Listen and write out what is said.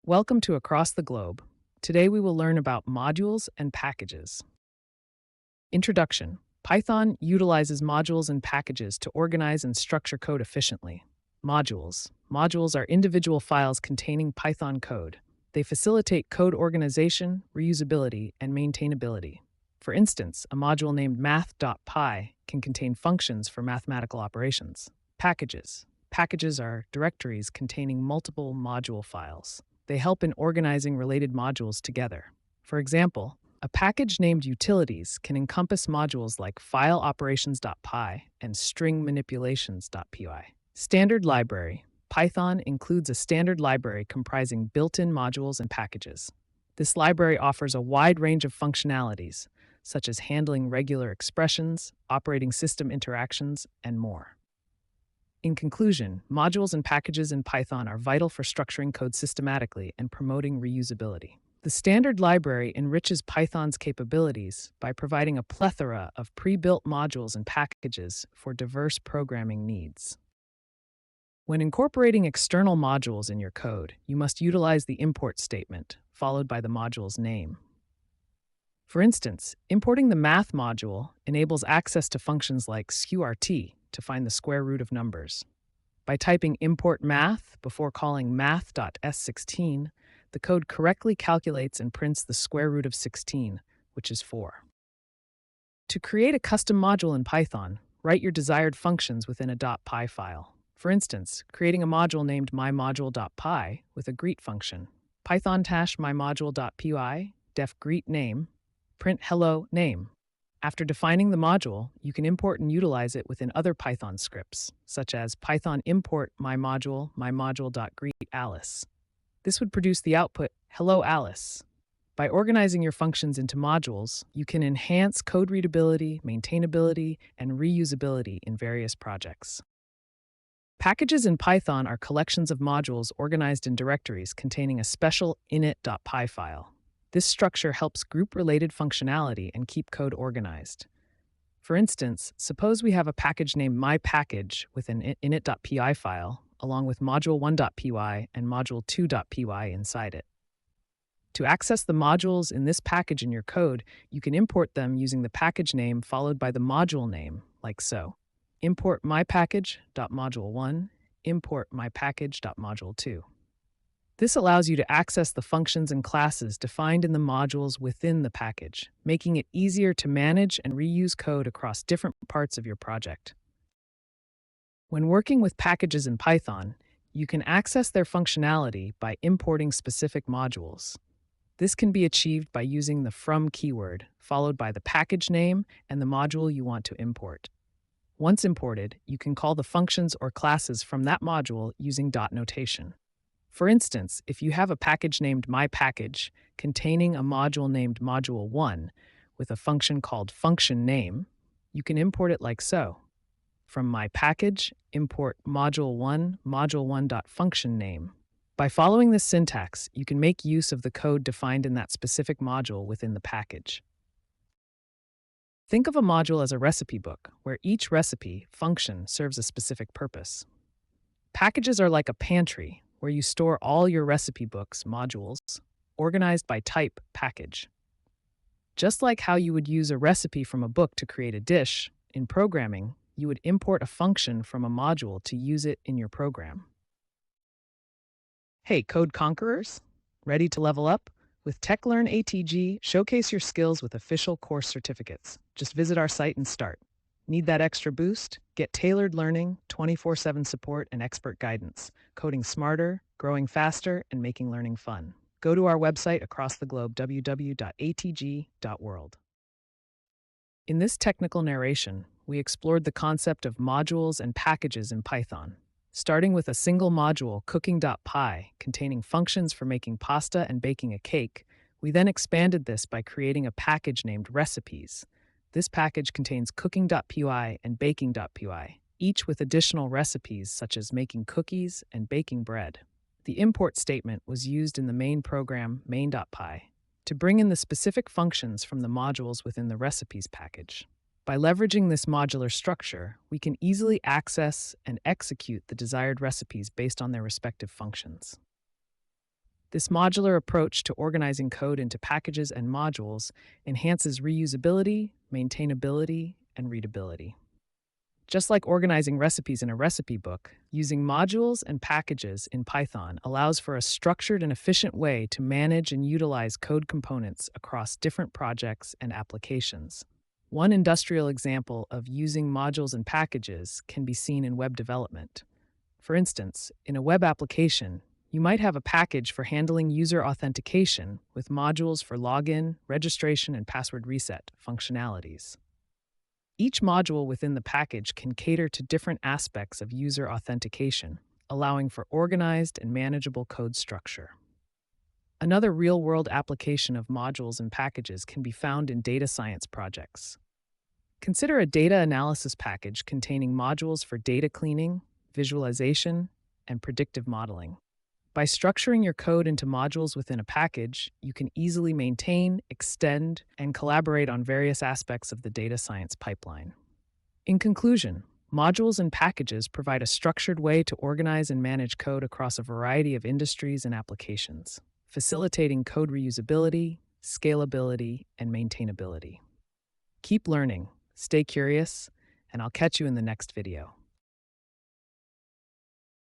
Welcome to Across the Globe. Today we will learn about modules and packages. Introduction. Python utilizes modules and packages to organize and structure code efficiently. Modules. Modules are individual files containing Python code. They facilitate code organization, reusability, and maintainability. For instance, a module named math.py can contain functions for mathematical operations. Packages. Packages are directories containing multiple module files. They help in organizing related modules together. For example, a package named utilities can encompass modules like fileoperations.py and stringmanipulations.py. Standard library. Python includes a standard library comprising built-in modules and packages. This library offers a wide range of functionalities, such as handling regular expressions, operating system interactions, and more. In conclusion, modules and packages in Python are vital for structuring code systematically and promoting reusability. The standard library enriches Python's capabilities by providing a plethora of pre-built modules and packages for diverse programming needs. When incorporating external modules in your code, you must utilize the import statement, followed by the module's name. For instance, importing the math module enables access to functions like sqrt to find the square root of numbers. By typing import math before calling math.s16, the code correctly calculates and prints the square root of 16, which is 4. To create a custom module in Python, write your desired functions within a .py file. For instance, creating a module named mymodule.py with a greet function. Python tash mymodule.py, def greet name, print hello name. After defining the module, you can import and utilize it within other Python scripts, such as Python import mymodule.greetAlice. This would produce the output, hello Alice. By organizing your functions into modules, you can enhance code readability, maintainability, and reusability in various projects. Packages in Python are collections of modules organized in directories containing a special init.py file. This structure helps group related functionality and keep code organized. For instance, suppose we have a package named myPackage with an init.py file, along with module1.py and module2.py inside it. To access the modules in this package in your code, you can import them using the package name followed by the module name, like so. Import mypackage.module1, import mypackage.module2. This allows you to access the functions and classes defined in the modules within the package, making it easier to manage and reuse code across different parts of your project. When working with packages in Python, you can access their functionality by importing specific modules. This can be achieved by using the from keyword, followed by the package name and the module you want to import. Once imported, you can call the functions or classes from that module using dot notation. For instance, if you have a package named myPackage containing a module named module1 with a function called functionName, you can import it like so. From myPackage, import module1, module1.functionName. By following this syntax, you can make use of the code defined in that specific module within the package. Think of a module as a recipe book, where each recipe function serves a specific purpose. Packages are like a pantry, where you store all your recipe books modules, organized by type package. Just like how you would use a recipe from a book to create a dish, in programming, you would import a function from a module to use it in your program. Hey, Code Conquerors! Ready to level up? With TechLearn ATG, showcase your skills with official course certificates. Just visit our site and start. Need that extra boost? Get tailored learning, 24/7 support, and expert guidance. Coding smarter, growing faster, and making learning fun. Go to our website across the globe, www.atg.world. In this technical narration, we explored the concept of modules and packages in Python. Starting with a single module, cooking.py, containing functions for making pasta and baking a cake, we then expanded this by creating a package named recipes. This package contains cooking.py and baking.py, each with additional recipes such as making cookies and baking bread. The import statement was used in the main program main.py to bring in the specific functions from the modules within the recipes package. By leveraging this modular structure, we can easily access and execute the desired recipes based on their respective functions. This modular approach to organizing code into packages and modules enhances reusability, maintainability, and readability. Just like organizing recipes in a recipe book, using modules and packages in Python allows for a structured and efficient way to manage and utilize code components across different projects and applications. One industrial example of using modules and packages can be seen in web development. For instance, in a web application, you might have a package for handling user authentication with modules for login, registration, and password reset functionalities. Each module within the package can cater to different aspects of user authentication, allowing for organized and manageable code structure. Another real-world application of modules and packages can be found in data science projects. Consider a data analysis package containing modules for data cleaning, visualization, and predictive modeling. By structuring your code into modules within a package, you can easily maintain, extend, and collaborate on various aspects of the data science pipeline. In conclusion, modules and packages provide a structured way to organize and manage code across a variety of industries and applications, facilitating code reusability, scalability, and maintainability. Keep learning, stay curious, and I'll catch you in the next video.